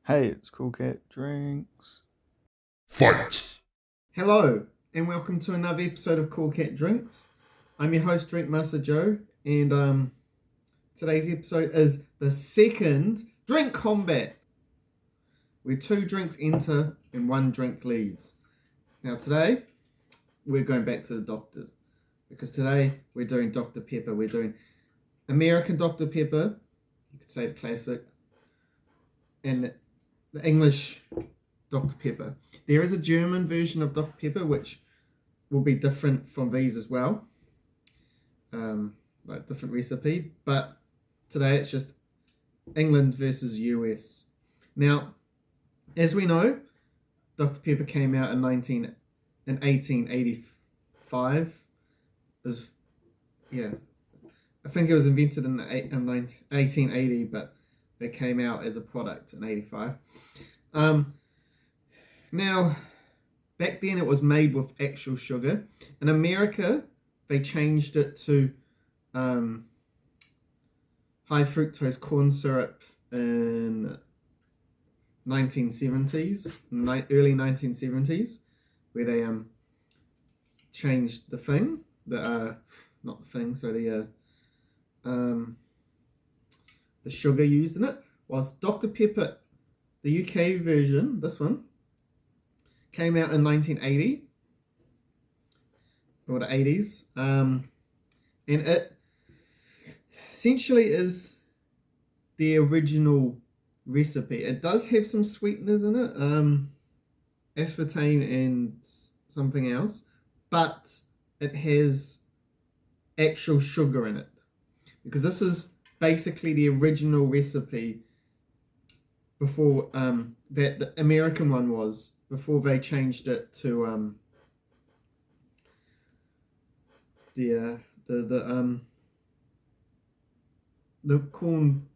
Hey, it's Cool Cat Drinks. Fight! Hello, and welcome to another episode of Kool Cat Drinks. I'm your host, Drink Master Joe, and today's episode is the second Drink Kombat, where 2 drinks enter and 1 drink leaves. Now today, we're going back to the doctors, because today we're doing Dr. Pepper. We're doing American Dr. Pepper, you could say the classic, and the English Dr. Pepper. There is a German version of Dr. Pepper which will be different from these as well, like different recipe, but today it's just England versus US. Now, as we know, Dr. Pepper came out in 1885. I think it was invented in 1880, but it came out as a product in 85. Now, back then it was made with actual sugar. In America, they changed it to high fructose corn syrup in 1970s, early 1970s, where they changed the thing, not the thing, so the sugar used in it. Whilst Dr. Pepper, the UK version, this one, came out in 1980 or the 80s, and it essentially is the original recipe. It does have some sweeteners in it, aspartame and something else, but it has actual sugar in it, because this is basically the original recipe before that the American one was, before they changed it to the corn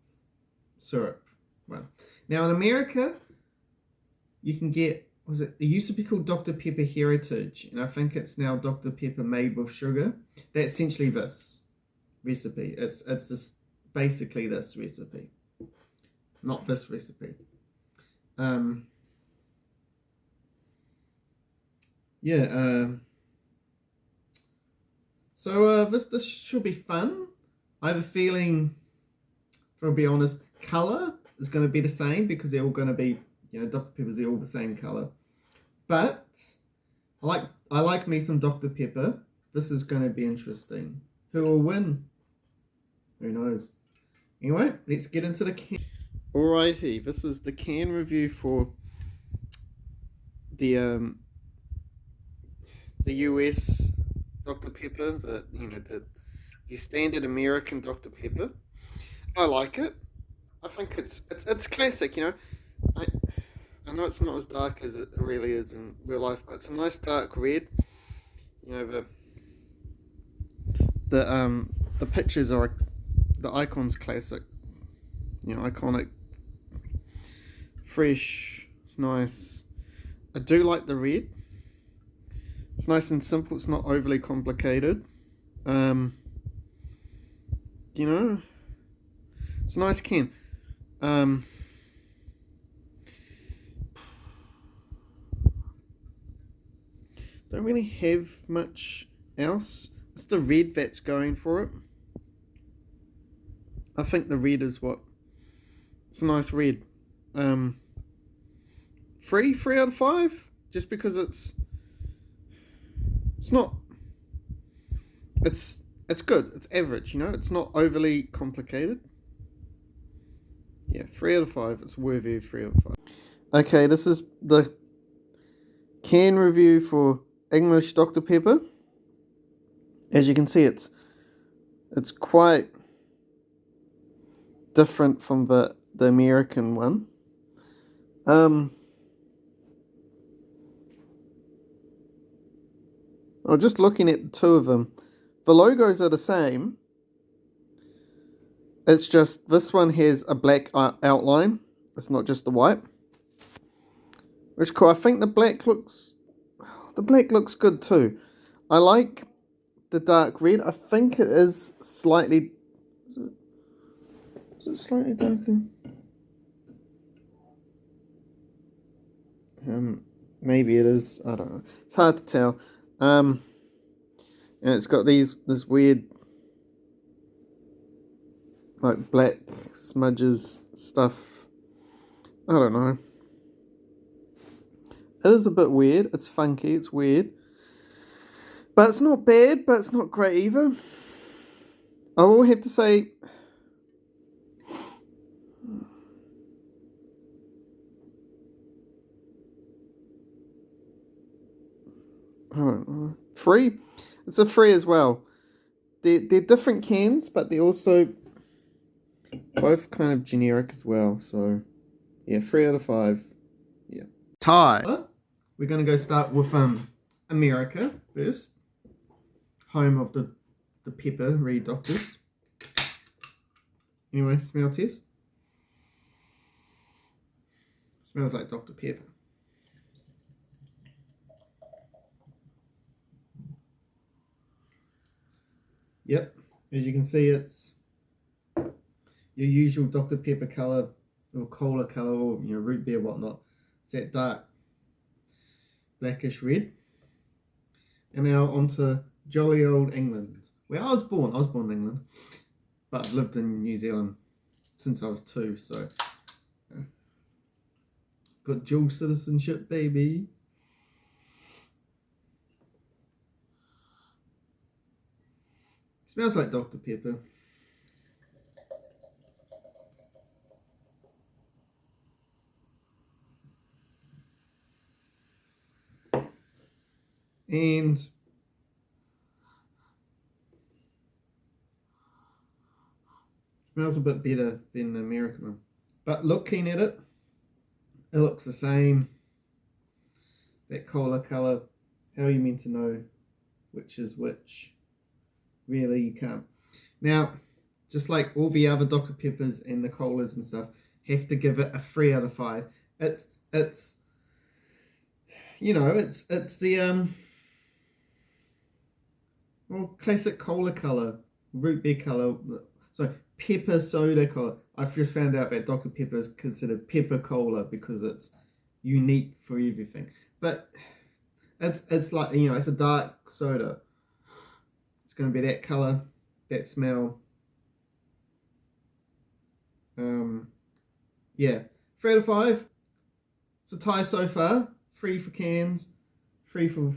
syrup one. Now in America, you can get, it used to be called Dr. Pepper Heritage, and I think it's now Dr. Pepper made with sugar. That's essentially this recipe. It's just basically this recipe, not this recipe. So this should be fun. I have a feeling, if I'll be honest, colour is going to be the same, because they're all going to be, Dr. Peppers, they're all the same colour. But I like me some Dr. Pepper. This is going to be interesting. Who will win? Who knows? Anyway, let's get into the can. Alrighty, this is the can review for the US Dr. Pepper, the standard American Dr. Pepper. I like it. I think it's classic. I know it's not as dark as it really is in real life, but it's a nice dark red. The pictures are, the icon's classic. Iconic, fresh. It's nice. I do like the red. It's nice and simple. It's not overly complicated. It's a nice can. Don't really have much else. It's the red that's going for it. I think the red is what. It's a nice red. 3 out of 5, just because it's not. It's good. It's average. It's not overly complicated. Yeah, 3 out of 5. It's worthy of 3 out of 5. Okay, this is the can review for English Dr. Pepper. As you can see, it's quite different from the American one. I'm just looking at the two of them. The logos are the same. It's just this one has a black outline. It's not just the white. Which is cool. I think the black looks good too. I like the dark red. I think it is slightly. Is it slightly darker? Maybe it is. I don't know. It's hard to tell. And it's got this weird like black smudges stuff. I don't know. It is a bit weird. It's funky. It's weird. But it's not bad, but it's not great either. I will have to say, I don't know. Free? It's a free as well. They're different cans, but they're also both kind of generic as well. So, yeah, 3 out of 5. Yeah. Tie. We're going to go start with America first. Home of the pepper Reed Doctors. Anyway, smell test. Smells like Dr. Pepper. Yep, as you can see, it's your usual Dr. Pepper colour or cola colour or root beer, whatnot. It's that dark blackish red. And now onto jolly old England, where I was born. I was born in England, but I've lived in New Zealand since I was 2, so got dual citizenship, baby. Smells like Dr. Pepper. And smells a bit better than the American one. But looking at it, it looks the same. That cola colour. How are you meant to know which is which? Really, you can't. Now, just like all the other Dr. Peppers and the colas and stuff, have to give it a 3 out of 5. It's the classic cola colour, root beer colour. So pepper soda colour. I've just found out that Dr. Pepper is considered pepper cola because it's unique for everything. But it's like, it's a dark soda. It's going to be that colour, that smell. Yeah, 3 out of 5. It's a tie so far. 3 for cans, 3 for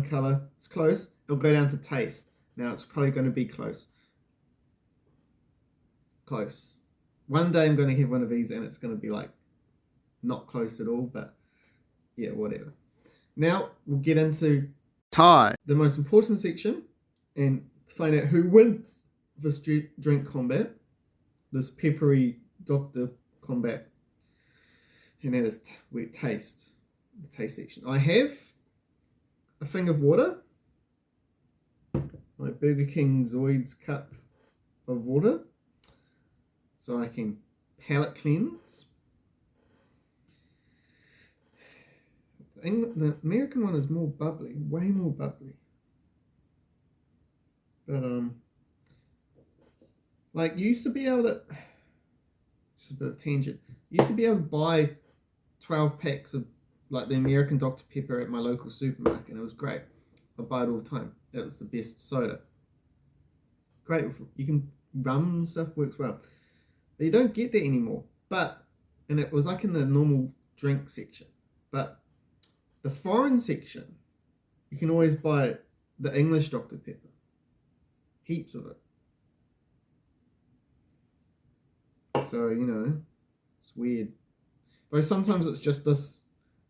colour. It's close. It'll go down to taste. Now it's probably going to be close. Close. One day I'm going to have one of these and it's going to be like not close at all, but yeah, whatever. Now we'll get into tie, the most important section, and to find out who wins this Drink Kombat, this peppery Dr. Kombat, and that is taste, the taste section. I have a thing of water, my Burger King Zoids cup of water, so I can palate cleanse. The American one is more bubbly, way more bubbly. But like you used to be able to, just a bit of tangent, you used to be able to buy 12 packs of like the American Dr. Pepper at my local supermarket, and it was great. I buy it all the time. It was the best soda. Great, you can rum and stuff, works well. But you don't get that anymore. And it was like in the normal drink section. But the foreign section, you can always buy the English Dr. Pepper. Heaps of it. So, it's weird. Though sometimes it's just this,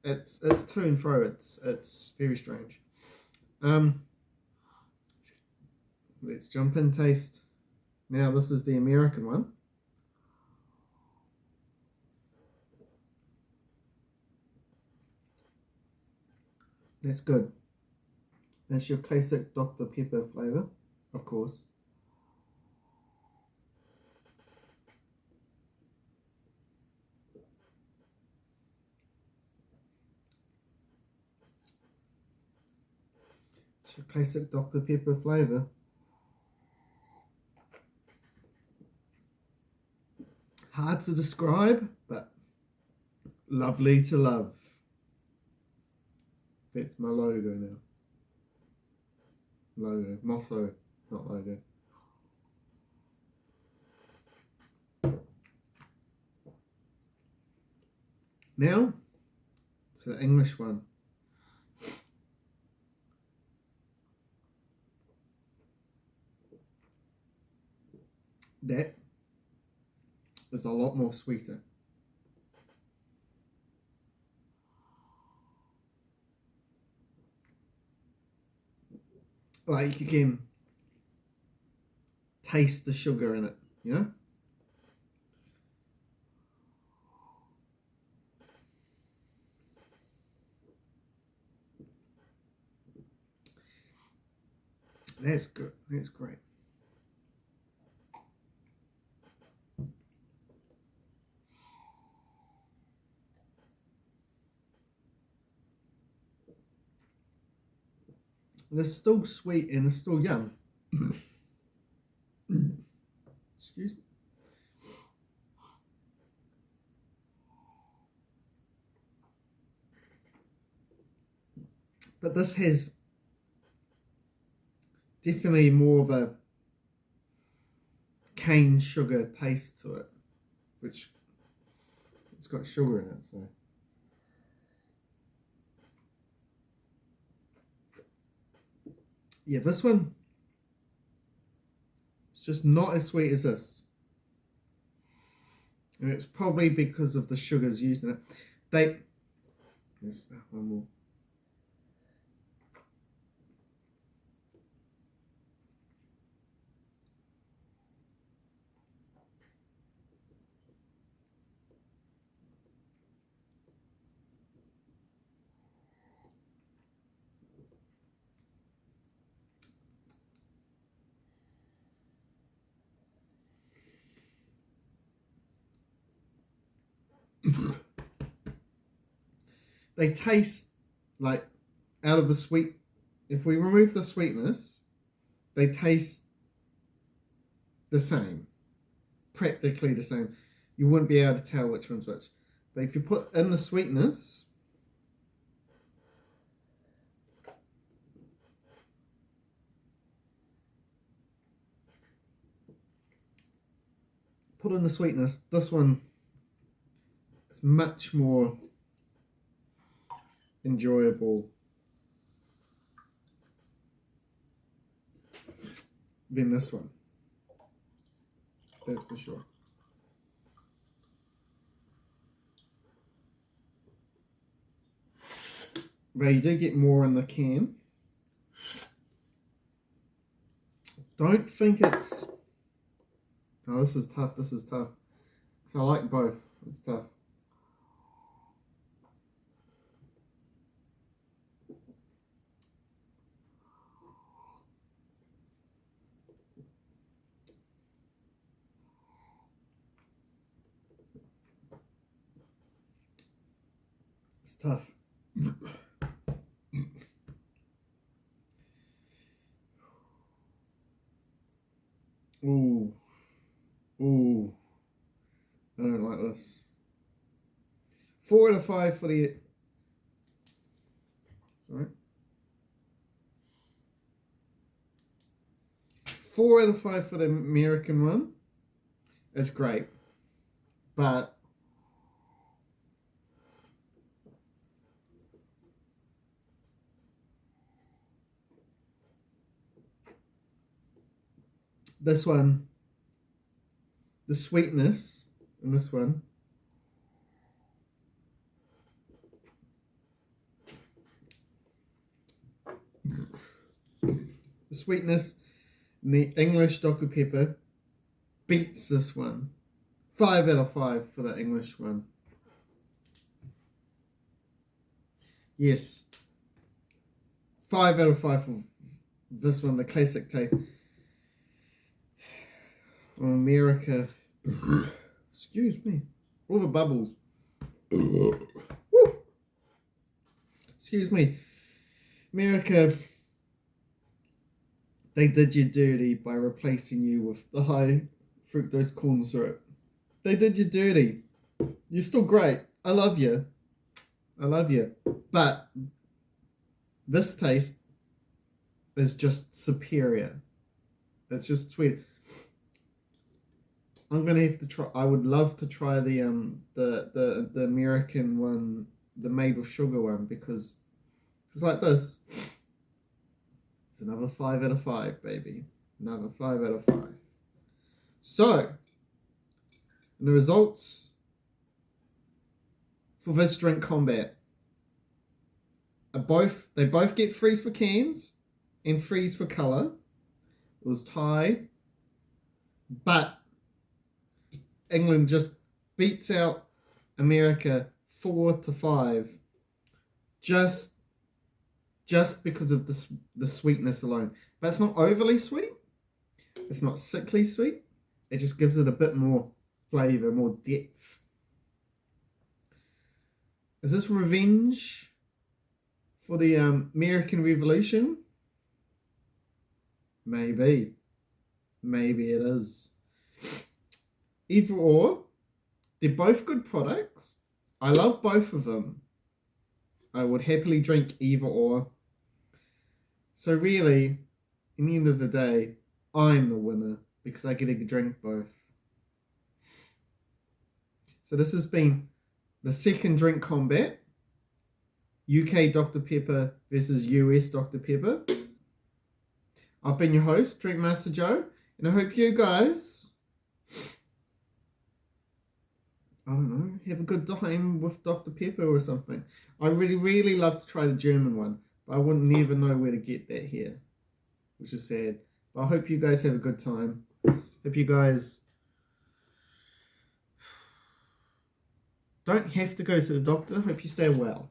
it's to and fro. It's very strange. Let's jump in taste. Now this is the American one. That's good. That's your classic Dr. Pepper flavour, of course. It's your classic Dr. Pepper flavour. Hard to describe, but lovely to love. That's my logo now. Logo. Motto, not logo. Now, to the English one. That is a lot more sweeter. Like you can taste the sugar in it, you know? That's good. That's great. They're still sweet and they're still yum. Excuse me. But this has definitely more of a cane sugar taste to it, which it's got sugar in it, so. Yeah, this one, it's just not as sweet as this. And it's probably because of the sugars used in it. There's one more. They taste like out of the sweet. If we remove the sweetness, they taste the same, practically the same. You wouldn't be able to tell which one's which. But if you put in the sweetness, this one is much more enjoyable than this one. That's for sure. But you do get more in the can. Don't think it's... Oh, this is tough. This is tough. So I like both. It's tough. It's tough. Ooh. Ooh. I don't like this. 4 out of 5 for the... Sorry. 4 out of 5 for the American one. It's great. But... this one, the sweetness in this one, the sweetness in the English Dr. Pepper beats this one. 5 out of 5 for the English one. Yes. 5 out of 5 for this one, the classic taste. America. Excuse me. All the bubbles. Woo. Excuse me. America, they did you dirty by replacing you with the high fructose corn syrup. They did you dirty. You're still great. I love you. I love you. But this taste is just superior. It's just sweet. I'm gonna have to try. I would love to try the American one, the made with sugar one, because it's like this. It's another 5 out of 5, baby. Another 5 out of 5. So, the results for this Drink Kombat are they both get freeze for cans and freeze for colour. It was tied, but England just beats out America 4-5, just because of the sweetness alone. But it's not overly sweet. It's not sickly sweet. It just gives it a bit more flavour, more depth. Is this revenge for the American Revolution? Maybe. Maybe it is. Either or, they're both good products. I love both of them. I would happily drink either or. So really, in the end of the day, I'm the winner because I get to drink both. So this has been the second Drink Kombat. UK Dr. Pepper versus US Dr. Pepper. I've been your host, Drink Master Joe, and I hope you guys, I don't know, have a good time with Dr. Pepper or something. I really, really love to try the German one, but I wouldn't never know where to get that here, which is sad. But I hope you guys have a good time. Hope you guys don't have to go to the doctor. Hope you stay well.